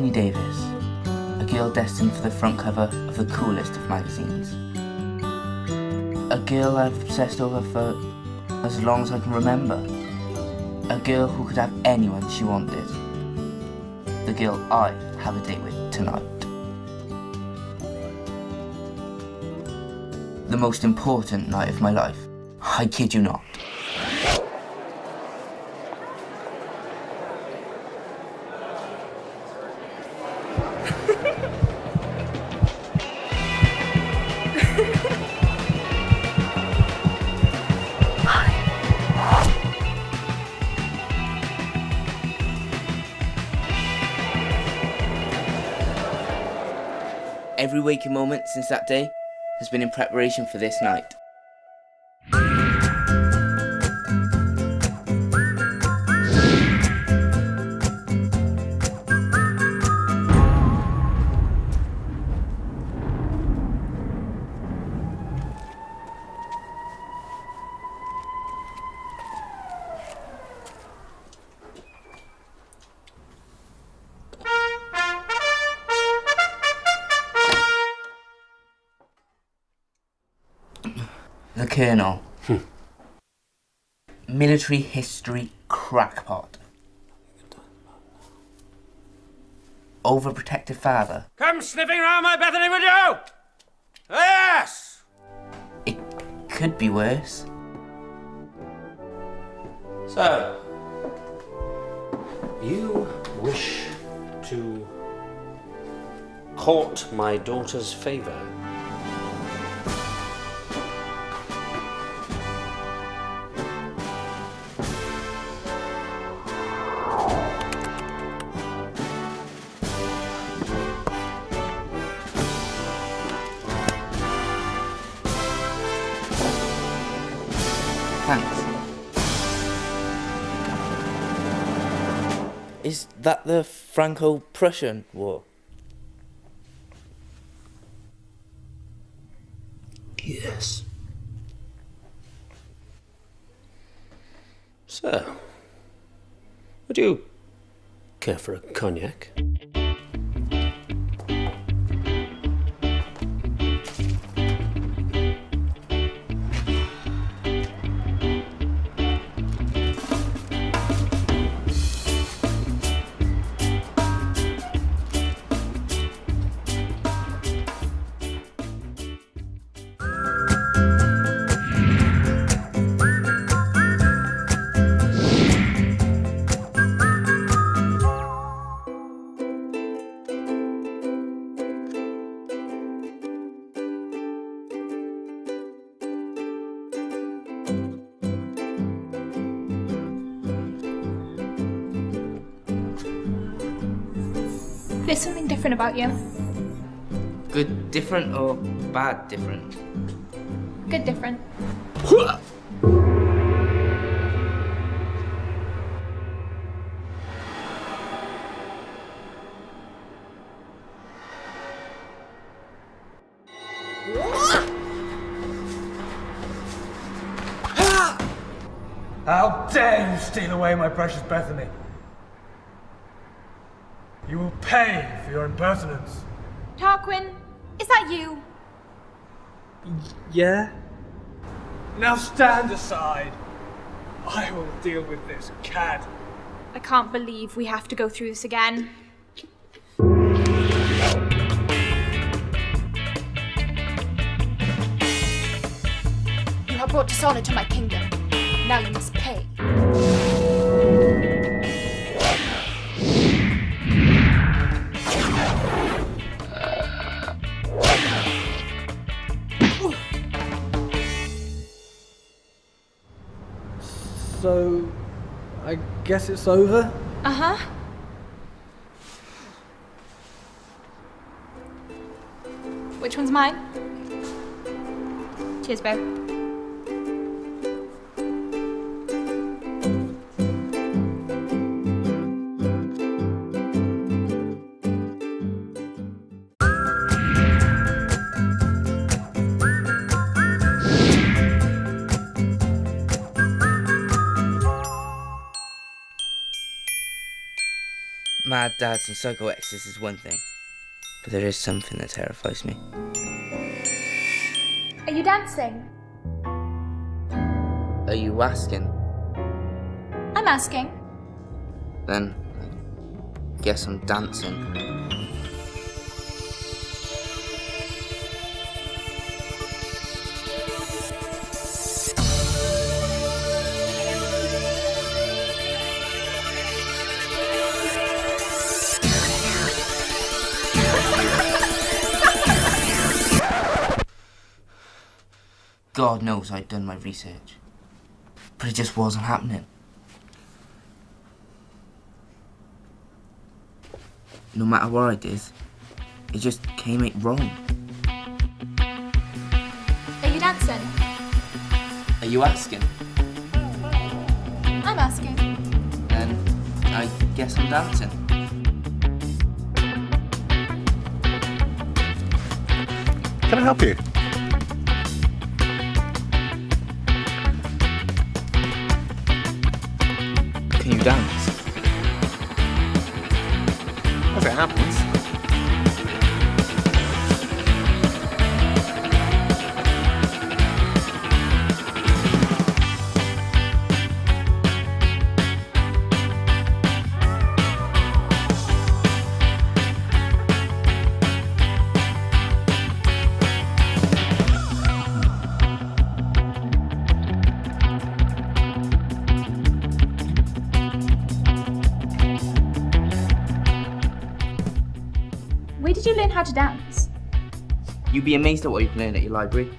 Brittany Davis, a girl destined for the front cover of the coolest of magazines. A girl I've obsessed over for as long as I can remember. A girl who could have anyone she wanted. The girl I have a date with tonight. The most important night of my life. I kid you not. Every waking moment since that day has been in preparation for this night. The Colonel. Military history crackpot. Overprotective father. Come sniffing around my Bethany, would you? Yes! It could be worse. So, you wish to court my daughter's favour? Thanks. Is that the Franco-Prussian War? Yes. So, would you care for a cognac? There's something different about you. Good different or bad different? Good different. How dare you steal away my precious Bethany? You will pay for your impertinence. Tarquin, is that you? Yeah? Now stand aside. I will deal with this cad. I can't believe we have to go through this again. You have brought dishonor to my kingdom. Now you must pay. So, I guess it's over? Uh-huh. Which one's mine? Cheers, babe. mad dads and psycho exes is one thing, but there is something that terrifies me. Are you dancing? Are you asking? I'm asking. Then I guess I'm dancing. God knows I'd done my research, but it just wasn't happening. No matter what I did, it just came out wrong. Are you dancing? Are you asking? I'm asking. Then I guess I'm dancing. Can I help you? Can you dance? As it happens. Where did you learn how to dance? You'd be amazed at what you can learn at your library.